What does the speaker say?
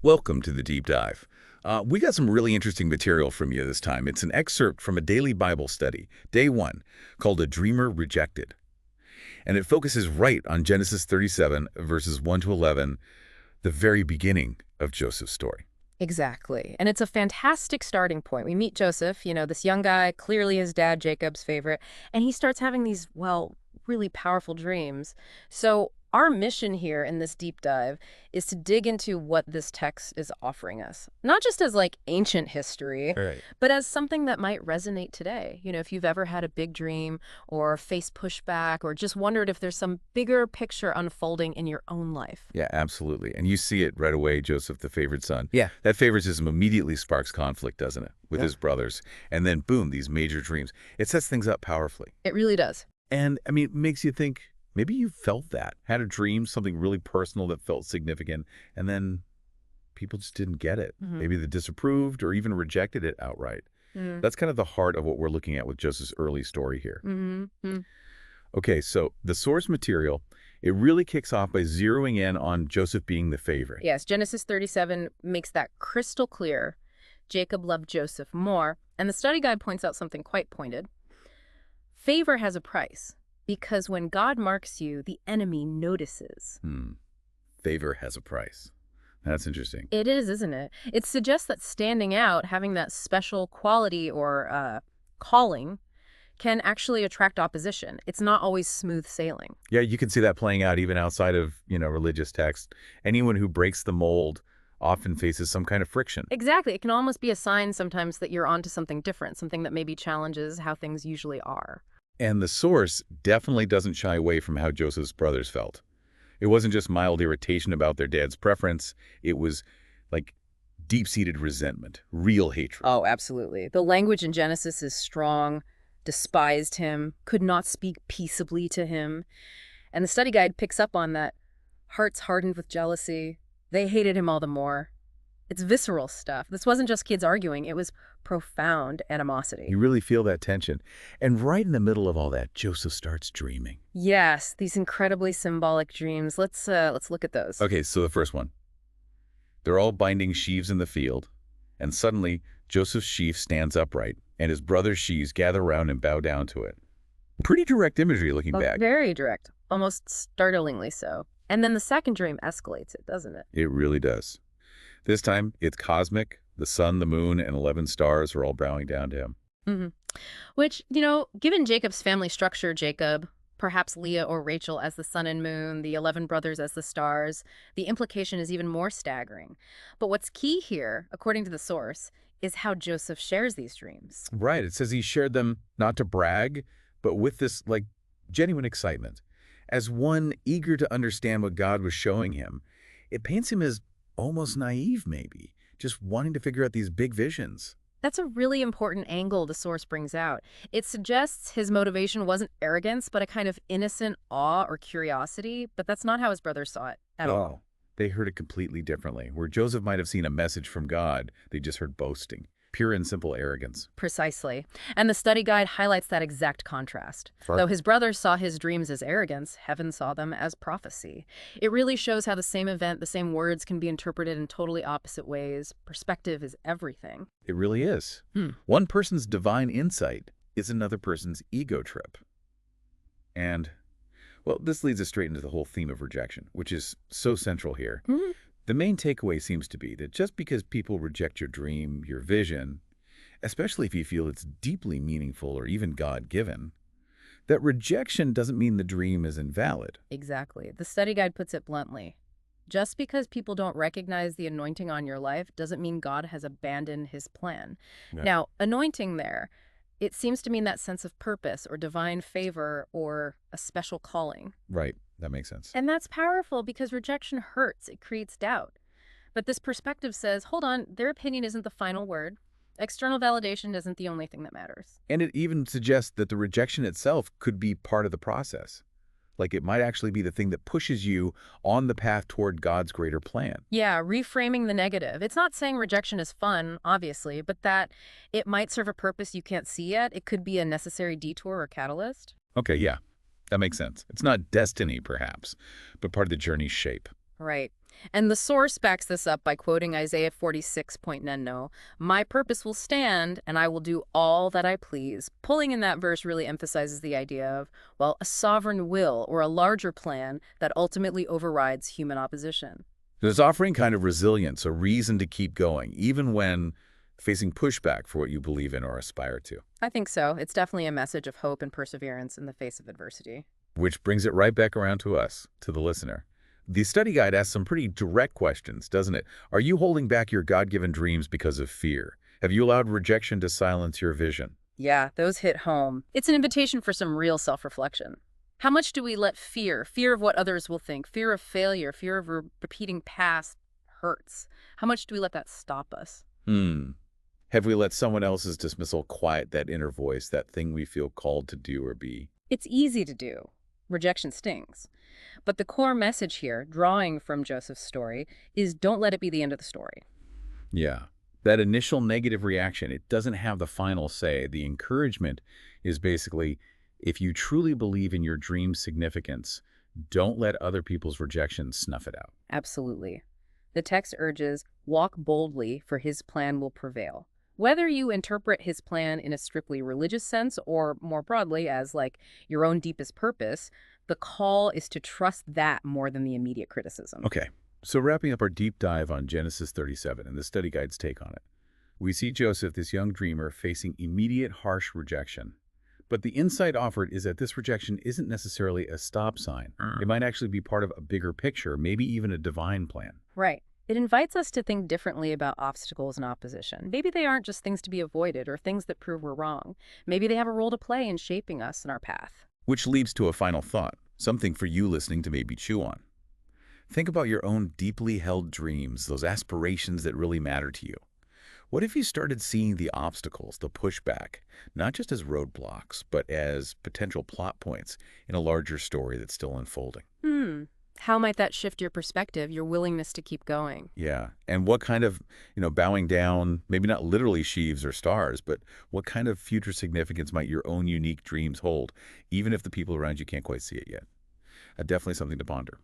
Welcome to the Deep Dive. We got some really interesting material from you this time. It's an excerpt from a daily Bible study, Day 1, called A Dreamer Rejected. And it focuses right on Genesis 37, verses 1 to 11, the very beginning of Joseph's story. Exactly. And it's a fantastic starting point. We meet Joseph, this young guy, clearly his dad, Jacob's favorite, and he starts having these, really powerful dreams. So our mission here in this deep dive is to dig into what this text is offering us, not just as like ancient history, All right. but as something that might resonate today. If you've ever had a big dream or faced pushback or just wondered if there's some bigger picture unfolding in your own life. Yeah, absolutely. And you see it right away, Joseph, the favored son. Yeah. That favoritism immediately sparks conflict, doesn't it, with his brothers? And then, boom, these major dreams. It sets things up powerfully. It really does. And, it makes you think, maybe you felt that, had a dream, something really personal that felt significant, and then people just didn't get it. Maybe they disapproved or even rejected it outright. Mm-hmm. That's kind of the heart of what we're looking at with Joseph's early story here. Mm-hmm. Okay, so the source material, it really kicks off by zeroing in on Joseph being the favorite. Yes, Genesis 37 makes that crystal clear. Jacob loved Joseph more, and the study guide points out something quite pointed. Favor has a price, because when God marks you, the enemy notices. Favor has a price. That's interesting. It is, isn't it? It suggests that standing out, having that special quality or calling, can actually attract opposition. It's not always smooth sailing. Yeah, you can see that playing out even outside of, religious text. Anyone who breaks the mold often faces some kind of friction. Exactly. It can almost be a sign sometimes that you're onto something different, something that maybe challenges how things usually are. And the source definitely doesn't shy away from how Joseph's brothers felt. It wasn't just mild irritation about their dad's preference. It was like deep-seated resentment, real hatred. Oh, absolutely. The language in Genesis is strong, despised him, could not speak peaceably to him. And the study guide picks up on that. Hearts hardened with jealousy. They hated him all the more. It's visceral stuff. This wasn't just kids arguing. It was profound animosity. You really feel that tension. And right in the middle of all that, Joseph starts dreaming. Yes, these incredibly symbolic dreams. Let's look at those. Okay, so the first one. They're all binding sheaves in the field, and suddenly Joseph's sheaf stands upright, and his brother's sheaves gather around and bow down to it. Pretty direct imagery looking Oh, back. very direct, almost startlingly so. And then the second dream escalates it, doesn't it? It really does. This time, it's cosmic. The sun, the moon, and 11 stars are all bowing down to him. hmm Which, given Jacob's family structure, Jacob, perhaps Leah or Rachel as the sun and moon, the 11 brothers as the stars, the implication is even more staggering. But what's key here, according to the source, is how Joseph shares these dreams. Right. It says he shared them not to brag, but with this, genuine excitement. As one eager to understand what God was showing him, it paints him as almost naive, maybe, just wanting to figure out these big visions. That's a really important angle the source brings out. It suggests his motivation wasn't arrogance, but a kind of innocent awe or curiosity, but that's not how his brothers saw it at all. They heard it completely differently. Where Joseph might have seen a message from God, they just heard boasting. Pure and simple arrogance. Precisely. And the study guide highlights that exact contrast. Right. Though his brothers saw his dreams as arrogance, heaven saw them as prophecy. It really shows how the same event, the same words can be interpreted in totally opposite ways. Perspective is everything. It really is. One person's divine insight is another person's ego trip. And, this leads us straight into the whole theme of rejection, which is so central here. The main takeaway seems to be that just because people reject your dream, your vision, especially if you feel it's deeply meaningful or even God-given, that rejection doesn't mean the dream is invalid. Exactly. The study guide puts it bluntly. Just because people don't recognize the anointing on your life doesn't mean God has abandoned his plan. Yeah. Now, anointing there, it seems to mean that sense of purpose or divine favor or a special calling. Right. That makes sense. And that's powerful because rejection hurts. It creates doubt. But this perspective says, hold on, their opinion isn't the final word. External validation isn't the only thing that matters. And it even suggests that the rejection itself could be part of the process. Like it might actually be the thing that pushes you on the path toward God's greater plan. Yeah, reframing the negative. It's not saying rejection is fun, obviously, but that it might serve a purpose you can't see yet. It could be a necessary detour or catalyst. Okay, yeah, that makes sense. It's not destiny, perhaps, but part of the journey's shape. Right. And the source backs this up by quoting Isaiah 46.9, "My purpose will stand, and I will do all that I please." Pulling in that verse really emphasizes the idea of, well, a sovereign will or a larger plan that ultimately overrides human opposition. It's offering kind of resilience, a reason to keep going, even when facing pushback for what you believe in or aspire to. I think so. It's definitely a message of hope and perseverance in the face of adversity. Which brings it right back around to us, to the listener. The study guide asks some pretty direct questions, doesn't it? Are you holding back your God-given dreams because of fear? Have you allowed rejection to silence your vision? Yeah, those hit home. It's an invitation for some real self-reflection. How much do we let fear of what others will think, fear of failure, fear of repeating past hurts, how much do we let that stop us? Have we let someone else's dismissal quiet that inner voice, that thing we feel called to do or be? It's easy to do. Rejection stings. But the core message here, drawing from Joseph's story, is don't let it be the end of the story. Yeah. That initial negative reaction, it doesn't have the final say. The encouragement is basically, if you truly believe in your dream's significance, don't let other people's rejection snuff it out. Absolutely. The text urges, walk boldly, for his plan will prevail. Whether you interpret his plan in a strictly religious sense or more broadly as like your own deepest purpose, the call is to trust that more than the immediate criticism. Okay, so wrapping up our deep dive on Genesis 37 and the study guide's take on it, we see Joseph, this young dreamer, facing immediate harsh rejection. But the insight offered is that this rejection isn't necessarily a stop sign. It might actually be part of a bigger picture, maybe even a divine plan. Right. It invites us to think differently about obstacles and opposition. Maybe they aren't just things to be avoided or things that prove we're wrong. Maybe they have a role to play in shaping us and our path. Which leads to a final thought, something for you listening to maybe chew on. Think about your own deeply held dreams, those aspirations that really matter to you. What if you started seeing the obstacles, the pushback, not just as roadblocks, but as potential plot points in a larger story that's still unfolding? How might that shift your perspective, your willingness to keep going? Yeah, and what kind of, bowing down, maybe not literally sheaves or stars, but what kind of future significance might your own unique dreams hold, even if the people around you can't quite see it yet? Definitely something to ponder.